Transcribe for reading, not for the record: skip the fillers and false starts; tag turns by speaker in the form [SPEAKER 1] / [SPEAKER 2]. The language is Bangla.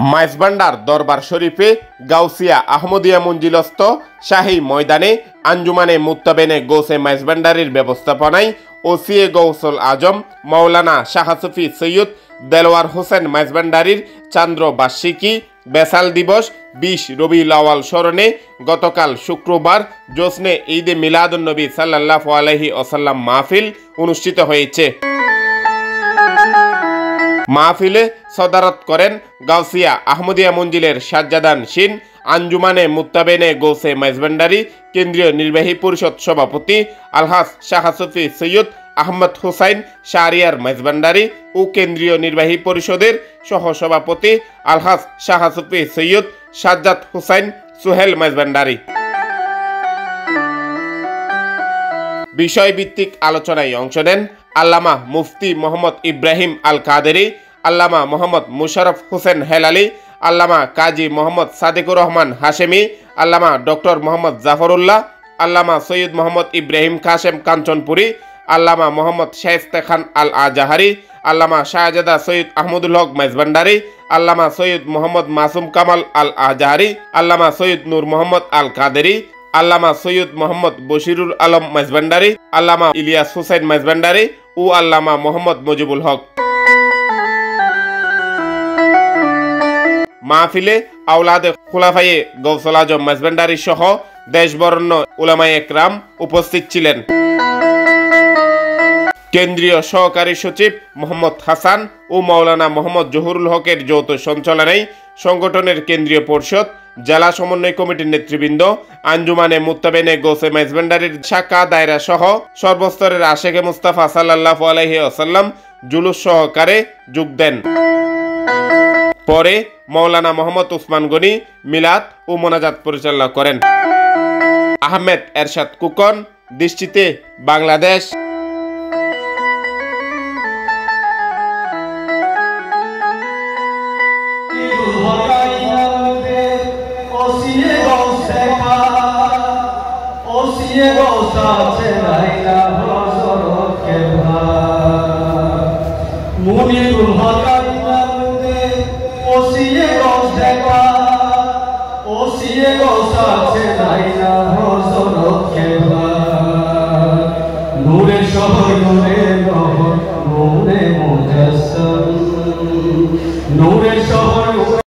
[SPEAKER 1] মাইজভান্ডার দরবার শরীফে গাউসিয়া আহমদিয়া মঞ্জিলস্থ শাহী ময়দানে আঞ্জুমানে মুত্তাবেনে গৌসে মাইজভান্ডারির ব্যবস্থাপনায় ওসিয়ে গৌসুল আজম মাওলানা শাহ সুফি সৈয়দ দেলোয়ার হোসেন মাইজভান্ডারির চান্দ্র বার্ষিকী বেসাল দিবস 20 রবিউল আউয়াল স্মরণে গতকাল শুক্রবার জোসনে ঈদে মিলাদুন্নবী সাল্লাল্লাহু আলাইহি ওয়াসাল্লাম মাহফিল অনুষ্ঠিত হয়েছে। মাহফিলে সদারত করেন গাউসিয়া আহমদিয়া মঞ্জিলের সাজ্জাদান শিন আঞ্জুমানে মুত্তাবেনে গৌসে মাইজভান্ডারি কেন্দ্রীয় নির্বাহী পরিষদ সভাপতি আলহাজ শাহ সুফি সৈয়দ আহমদ হুসাইন শাহরিয়ার মাইজভান্ডারি ও কেন্দ্রীয় নির্বাহী পরিষদের সহসভাপতি আলহাজ শাহ সুফি সৈয়দ সাজ্জাদ হুসাইন সুহেল মাইজভান্ডারি। বিষয়ভিত্তিক আলোচনায় অংশ নেন আল্লামা মুফতি মোহাম্মদ ইব্রাহিম আল কাদেরি, আল্লামা মোহাম্মদ মুশারফ হোসেন হেলালি, আল্লামা কাজী মোহাম্মদ সাদেকুর রহমান হাশেমি, আল্লামা ডক্টর মোহাম্মদ জাফরুল্লাহ, আল্লামা সৈয়দ মোহাম্মদ ইব্রাহিম কাশেম কাঞ্চনপুরি, আল্লামা মোহাম্মদ শায়েস্তে খান আল আজাহারি, আল্লামা শাহজাদা সৈয়দ আহমদুল হক মাইজভান্ডারি, আল্লামা সৈয়দ মোহাম্মদ মাসুম কামাল আল আজাহারি, আল্লামা সৈয়দ নূর মোহাম্মদ আল কাদেরি, আল্লামা সৈয়দ মোহাম্মদ বশিরুল আলম মাইজভান্ডারি, আল্লামা ইলিয়াস হুসাইন মাইজভান্ডারি ও আল্লামা মোহাম্মদ মুজিবুল হক। মাহফিলে আওলাদে খুলাফায়ে গৌসুল আজম মাইজভান্ডারি সহ দেশবরেণ্য উলামায়ে একরাম উপস্থিত ছিলেন। কেন্দ্রীয় সহকারী সচিব মোহাম্মদ হাসান ও মাওলানা মোহাম্মদ জহুরুল হকের যৌথ সঞ্চালনায় সংগঠনের কেন্দ্রীয় পরিষদ, জেলা সমন্বয় কমিটির নেতৃবৃন্দ আঞ্জুমানে মুত্তাবেনে গৌসে মাইজভান্ডারির শাখা দায়রা সহ সর্বস্তরের আশেকে মুস্তাফা সাল্লাল্লাহু আলাইহি ওয়াসাল্লাম জুলুস সহকারে যোগ দেন। পরে মাওলানা মোহাম্মদ উসমান গনি মিলাদ ও মোনাজাত পরিচালনা করেন। আহমেদ এরশাদ কুকন, দৃষ্টিতে বাংলাদেশ।
[SPEAKER 2] নূরে শহর নূরে নূরে মুজাসসাম নূরে শহর